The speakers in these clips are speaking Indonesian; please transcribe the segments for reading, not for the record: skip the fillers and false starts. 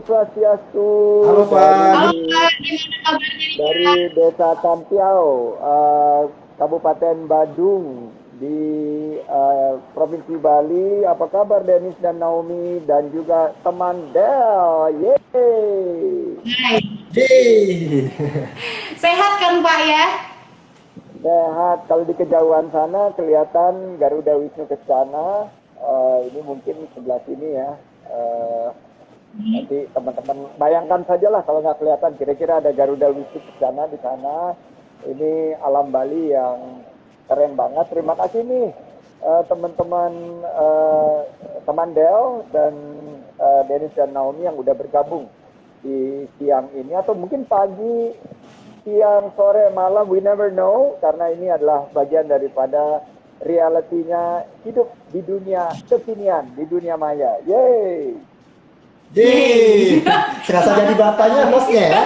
Swastiastu. Halo Halo Pak. Pak, gimana kabarnya nih Dari Pak? Desa Tampiau, Kabupaten Badung di Provinsi Bali. Apa kabar Dennis dan Naomi dan juga teman Del? Yeay! Hai. Yeay. Sehat kan Pak ya? Sehat. Kalau di kejauhan sana kelihatan Garuda Wisnu Kencana. Ini mungkin sebelah sini ya. Nanti teman-teman bayangkan sajalah kalau nggak kelihatan kira-kira ada Garuda Wisnu Kencana di sana. Ini alam Bali yang keren banget. Terima kasih nih teman-teman teman Del dan Dennis dan Naomi yang udah bergabung di siang ini atau mungkin pagi, siang, sore, malam, we never know karena ini adalah bagian daripada realitinya hidup di dunia kekinian, di dunia maya. Yeay! Yeay. Serasa jadi bapaknya bosnya ya.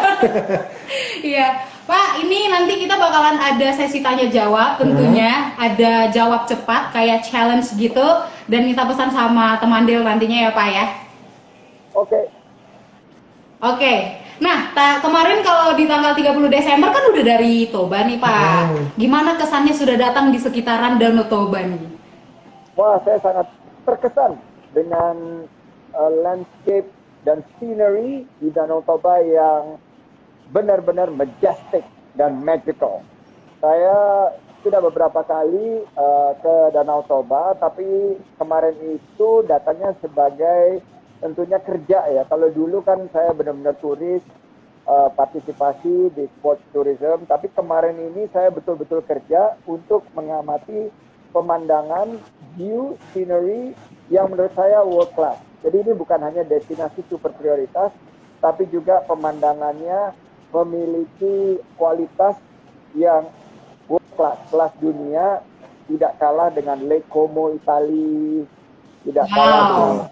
Iya, Pak, ini nanti kita bakalan ada sesi tanya jawab tentunya, ada jawab cepat kayak challenge gitu dan minta pesan sama teman Del nantinya ya Pak ya. Oke. Oke. Nah, kemarin kalau di tanggal 30 Desember kan udah dari Toba nih Pak. Gimana kesannya sudah datang di sekitaran Danau Toba nih? Wah, saya sangat terkesan dengan landscape dan scenery di Danau Toba yang benar-benar majestic dan magical. Saya sudah beberapa kali ke Danau Toba, tapi kemarin itu datangnya sebagai tentunya kerja ya. Kalau dulu kan saya benar-benar turis, partisipasi di sports tourism, tapi kemarin ini saya betul-betul kerja untuk mengamati pemandangan, view, scenery yang menurut saya world class. Jadi ini bukan hanya destinasi super prioritas, tapi juga pemandangannya memiliki kualitas yang world class, kelas dunia, tidak kalah dengan Lake Como, Italia, tidak kalah dengan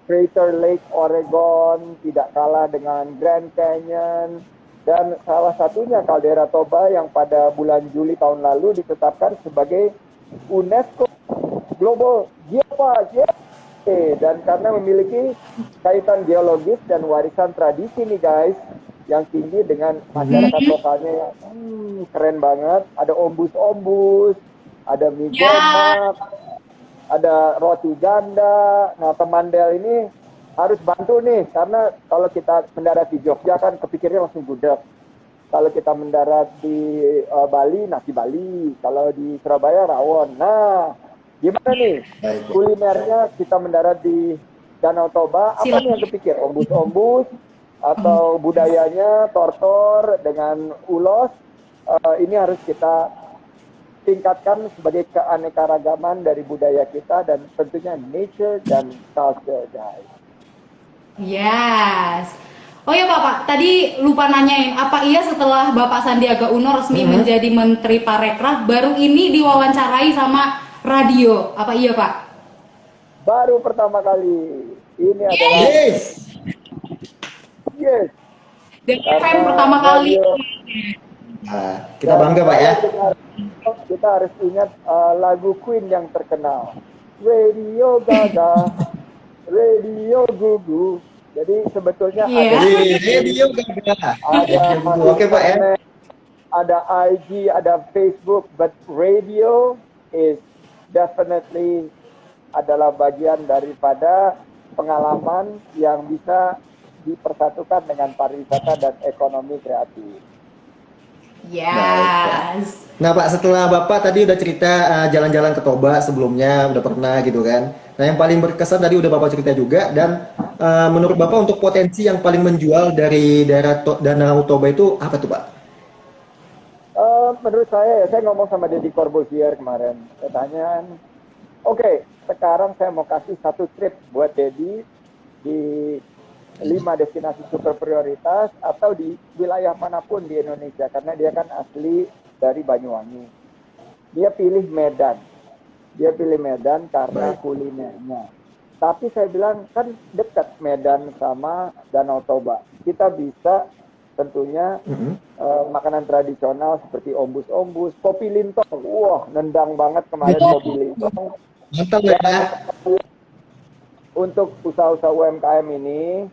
Crater Lake, Oregon, tidak kalah dengan Grand Canyon, dan salah satunya Caldera Toba yang pada bulan Juli tahun lalu ditetapkan sebagai UNESCO Global Geopark. Dan karena memiliki kaitan geologis dan warisan tradisi nih guys, yang tinggi dengan masyarakat lokalnya yang keren banget. Ada ombus-ombus, ada mie gomak, ada roti ganda. Nah, teman Del ini harus bantu nih, karena kalau kita mendarat di Jogja kan kepikirnya langsung gudeg. Kalau kita mendarat di Bali, nasi Bali. Kalau di Surabaya, rawon. Nah, gimana nih kulinernya kita mendarat di Danau Toba? Apa nih yang kepikir? Ombus-ombus atau budayanya tortor dengan ulos? Ini harus kita tingkatkan sebagai keanekaragaman dari budaya kita dan tentunya nature dan culture, guys. Yes. Oh ya Bapak, tadi lupa nanyain, apa iya setelah Bapak Sandiaga Uno resmi menjadi Menteri Parekraf, baru ini diwawancarai sama radio? Apa iya Pak? Baru pertama kali. Ini adalah yes. Dan FM pertama kali. Nah, kita bangga Pak ya. Kita harus ingat lagu Queen yang terkenal. Radio Gaga, Radio Gugu. Jadi sebetulnya Radio Gaga. Oke Pak ya. Ada IG, ada Facebook, but radio is definitely adalah bagian daripada pengalaman yang bisa dipersatukan dengan pariwisata dan ekonomi kreatif. Yes. Nah Pak, setelah Bapak tadi udah cerita jalan-jalan ke Toba sebelumnya, udah pernah gitu kan. Nah yang paling berkesan tadi udah Bapak cerita juga, dan menurut Bapak untuk potensi yang paling menjual dari daerah Danau Toba itu apa tuh Pak? Menurut saya ngomong sama Deddy Corbuzier kemarin. Saya tanya, oke, sekarang saya mau kasih satu trip buat Deddy di 5 destinasi super prioritas atau di wilayah manapun di Indonesia, karena dia kan asli dari Banyuwangi. Dia pilih Medan. Dia pilih Medan karena kulinernya. Tapi saya bilang kan dekat Medan sama Danau Toba. Kita bisa tentunya makanan tradisional seperti ombus-ombus, kopi lintong. Wah, nendang banget kemarin kopi lintong. Mantap ya. Untuk usaha-usaha UMKM ini,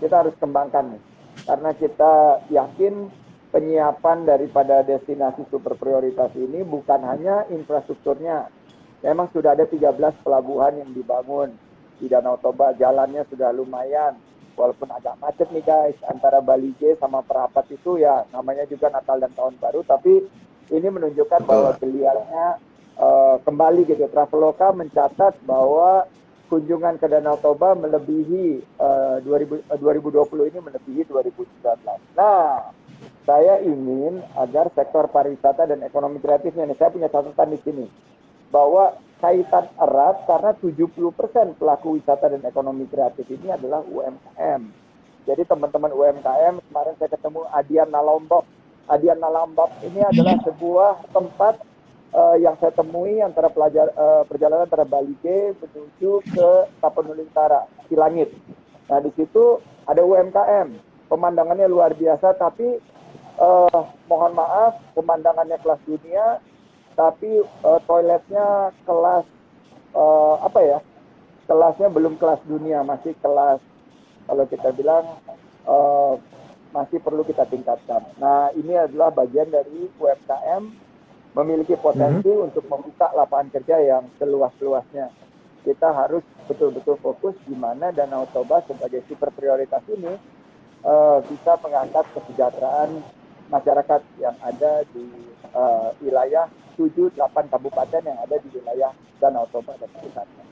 kita harus kembangkan nih. Karena kita yakin penyiapan daripada destinasi super prioritas ini bukan hanya infrastrukturnya. Memang sudah ada 13 pelabuhan yang dibangun di Danau Toba, jalannya sudah lumayan. Walaupun agak macet nih guys, antara Bali J sama Perapat itu ya namanya juga Natal dan Tahun Baru, tapi ini menunjukkan bahwa geliatnya kembali gitu. Traveloka mencatat bahwa kunjungan ke Danau Toba melebihi 2020 ini melebihi 2019. Nah, saya ingin agar sektor pariwisata dan ekonomi kreatifnya, nih saya punya catatan di sini, bahwa kaitan erat karena 70% pelaku wisata dan ekonomi kreatif ini adalah UMKM. Jadi teman-teman UMKM, kemarin saya ketemu Adian Nalombok. Adian Nalombok ini adalah sebuah tempat yang saya temui antara perjalanan antara Bali J menuju ke Tapanuli Utara, Silangit. Nah di situ ada UMKM, pemandangannya luar biasa, tapi mohon maaf pemandangannya kelas dunia, tapi toiletnya kelas kelasnya belum kelas dunia, masih kelas kalau kita bilang masih perlu kita tingkatkan. Nah ini adalah bagian dari UMKM memiliki potensi untuk membuka lapangan kerja yang seluas-luasnya. Kita harus betul-betul fokus di mana Danau Toba sebagai super prioritas ini bisa mengangkat kesejahteraan masyarakat yang ada di wilayah 7-8 kabupaten yang ada di wilayah Danau Toba dan sekitarnya.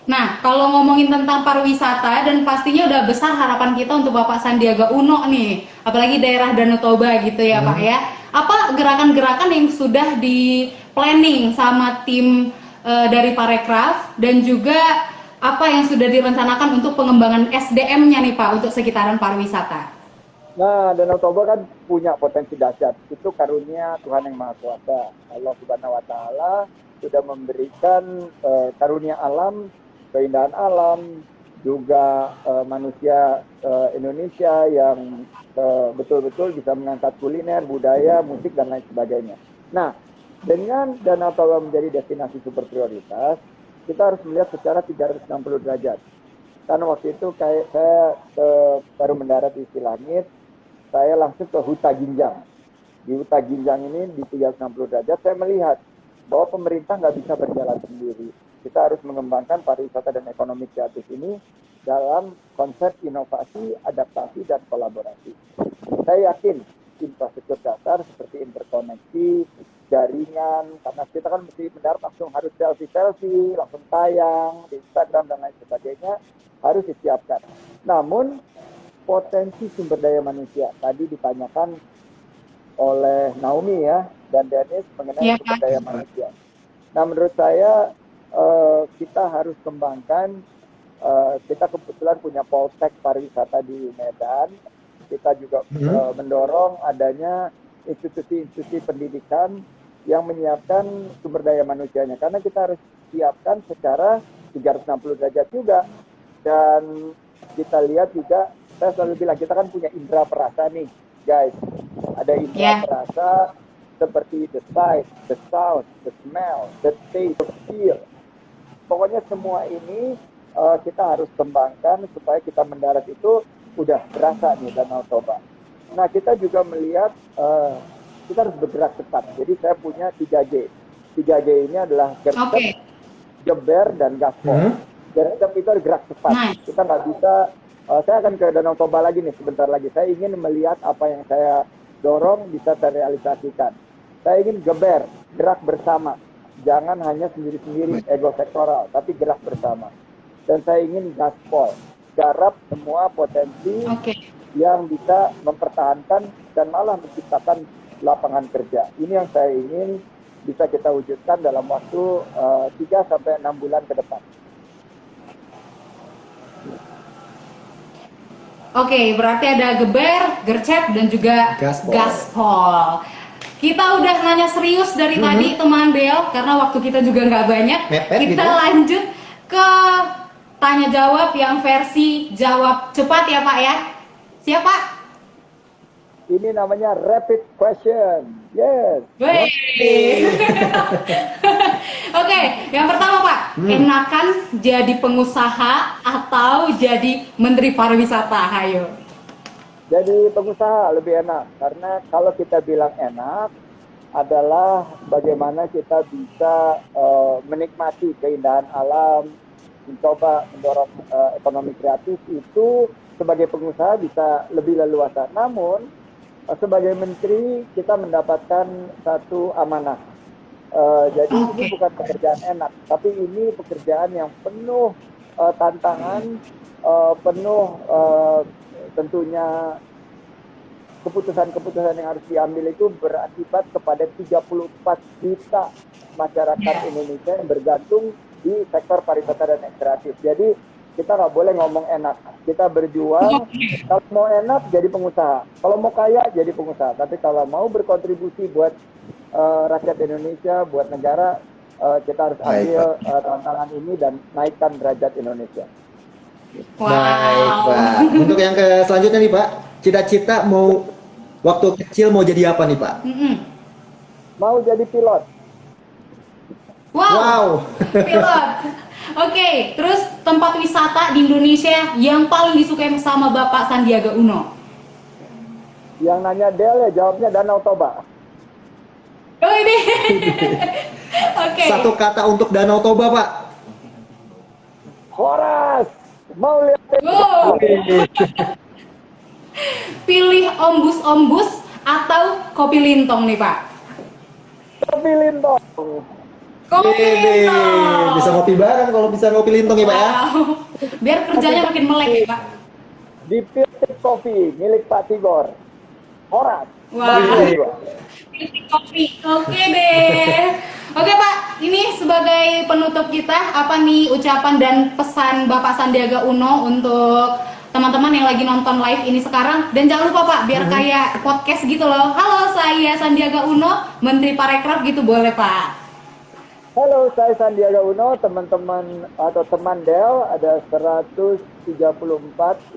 Nah, kalau ngomongin tentang pariwisata dan pastinya udah besar harapan kita untuk Bapak Sandiaga Uno nih, apalagi daerah Danau Toba gitu ya Pak ya. Apa gerakan-gerakan yang sudah di planning sama tim dari Parekraf dan juga apa yang sudah direncanakan untuk pengembangan SDM-nya nih Pak untuk sekitaran pariwisata? Nah, Danau Toba kan punya potensi dahsyat. Itu karunia Tuhan yang Maha Kuasa. Allah Subhanahu wa Ta'ala sudah memberikan karunia alam, keindahan alam, juga manusia Indonesia yang betul-betul bisa mengangkat kuliner, budaya, musik, dan lain sebagainya. Nah, dengan Danau Toba menjadi destinasi super prioritas, kita harus melihat secara 360 derajat. Karena waktu itu saya baru mendarat di Silangit, saya langsung ke Huta Ginjang. Di Huta Ginjang ini di 360 derajat saya melihat bahwa pemerintah nggak bisa berjalan sendiri. Kita harus mengembangkan pariwisata dan ekonomi kreatif ini dalam konsep inovasi, adaptasi, dan kolaborasi. Saya yakin infrastruktur dasar seperti interkoneksi, jaringan, karena kita kan mesti mendarat langsung harus selfie, langsung tayang di Instagram dan lain sebagainya, harus disiapkan. Namun, potensi sumber daya manusia, tadi ditanyakan oleh Naomi ya, dan Dennis mengenai sumber daya manusia. Nah, menurut saya kita harus kembangkan, kita kebetulan punya Poltek pariwisata di Medan, kita juga mendorong adanya institusi-institusi pendidikan yang menyiapkan sumber daya manusianya, karena kita harus siapkan secara 360 derajat juga. Dan kita lihat juga, saya selalu bilang kita kan punya indera perasa nih guys, ada indera perasa seperti the sight, the sound, the smell, the taste, the feel. Pokoknya semua ini kita harus kembangkan supaya kita mendarat itu udah berasa nih Danau Toba. Nah kita juga melihat kita harus bergerak cepat. Jadi saya punya 3G. 3G ini adalah gercep, geber, dan gaspol. Gercep itu harus gerak cepat. Kita nggak bisa, saya akan ke Danau Toba lagi nih sebentar lagi. Saya ingin melihat apa yang saya dorong bisa terrealisasikan. Saya ingin geber, gerak bersama. Jangan hanya sendiri-sendiri, ego sektoral, tapi gerak bersama. Dan saya ingin gaspol, garap semua potensi yang bisa mempertahankan dan malah menciptakan lapangan kerja. Ini yang saya ingin bisa kita wujudkan dalam waktu 3-6 bulan ke depan. Oke, berarti ada geber, gercep, dan juga gaspol. Kita udah nanya serius dari tadi teman Del, karena waktu kita juga nggak banyak. Kita lanjut ke tanya jawab yang versi jawab cepat ya Pak ya. Siap Pak? Ini namanya rapid question. Yes. Oke, yang pertama Pak. enakan jadi pengusaha atau jadi Menteri Pariwisata? Hayo. Jadi pengusaha lebih enak, karena kalau kita bilang enak adalah bagaimana kita bisa menikmati keindahan alam, mencoba mendorong ekonomi kreatif itu sebagai pengusaha bisa lebih leluasa. Namun sebagai menteri kita mendapatkan satu amanah. Jadi ini bukan pekerjaan enak, tapi ini pekerjaan yang penuh tantangan, penuh tentunya keputusan-keputusan yang harus diambil itu berakibat kepada 34 juta masyarakat Indonesia yang bergantung di sektor pariwisata dan kreatif. Jadi kita nggak boleh ngomong enak, kita berjuang. Kalau mau enak jadi pengusaha, kalau mau kaya jadi pengusaha. Tapi kalau mau berkontribusi buat rakyat Indonesia, buat negara, kita harus ambil tantangan ini dan naikkan derajat Indonesia. Wow. Baik, Pak. Untuk yang selanjutnya nih, Pak, cita-cita mau waktu kecil mau jadi apa nih, Pak? Mau jadi pilot. Wow. Pilot. Oke, terus tempat wisata di Indonesia yang paling disukai sama Bapak Sandiaga Uno? Yang nanya Del ya jawabnya Danau Toba. Oh ini. Oke. Satu kata untuk Danau Toba, Pak. Horas. Mau lihat? Wow. Pilih ombus-ombus atau kopi lintong nih, Pak? Kopi lintong. Kopi lintong. Bisa ngopi bareng kalau bisa ngopi lintong ya, Pak ya. Wow. Biar kerjanya makin melek ya, Pak. Di Piltik Coffee milik Pak Tigor. Horas. Wow. Pilih kopi. Oke deh. Oke, Pak, ini sebagai penutup kita, apa nih ucapan dan pesan Bapak Sandiaga Uno untuk teman-teman yang lagi nonton live ini sekarang? Dan jangan lupa, Pak, biar kayak podcast gitu loh. Halo, saya Sandiaga Uno, Menteri Parekraf gitu, boleh, Pak? Halo, saya Sandiaga Uno, teman-teman atau teman Del, ada 134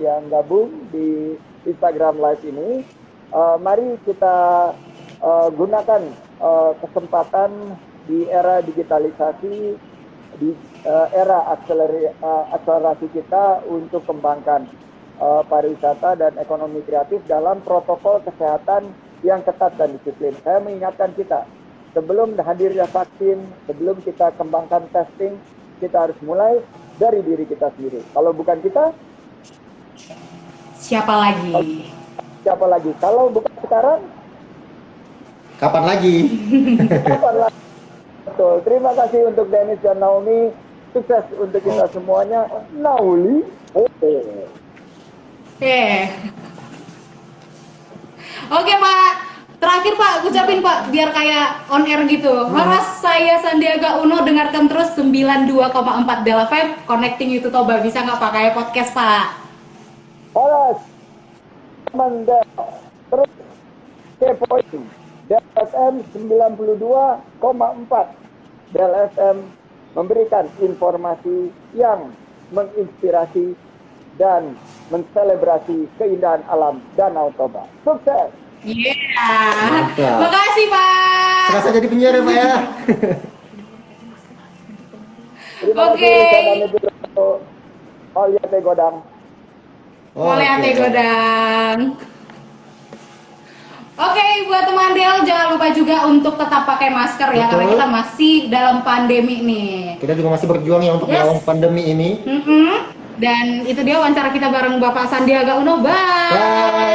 yang gabung di Instagram Live ini. Mari kita gunakan kesempatan di era digitalisasi, di era akselerasi kita untuk kembangkan pariwisata dan ekonomi kreatif dalam protokol kesehatan yang ketat dan disiplin. Saya mengingatkan kita, sebelum hadirnya vaksin, sebelum kita kembangkan testing, kita harus mulai dari diri kita sendiri. Kalau bukan kita, siapa lagi? siapa lagi? Kalau bukan sekarang, Kapan lagi? kapan lagi? Betul. Terima kasih untuk Dennis dan Naomi. Sukses untuk kita semuanya. Nauli. Oke, Pak. Terakhir, Pak, ucapin, Pak, biar kayak on air gitu. Horas, saya Sandiaga Uno, dengarkan terus 92,4 Del FM, Connecting You to Toba. Bisa nggak, Pak, kayak podcast, Pak? Horas. Teman Del. Terus kepoin. Del FM 92,4. Del FM memberikan informasi yang menginspirasi dan menselebrasi keindahan alam Danau Toba. Sukses! Iya. Mantap. Makasih, Pak. Serasa jadi penyiar ya, Pak ya. Terima Oke. kasih. Saya pamit dulu. Olia Teh Godang. Boleh ate godang. Oke, buat teman Del, jangan lupa juga untuk tetap pakai masker ya, karena Betul. kita masih dalam pandemi nih. Kita juga masih berjuang ya untuk melawan pandemi ini. Dan itu dia wawancara kita bareng Bapak Sandiaga Uno. Bye. Bye.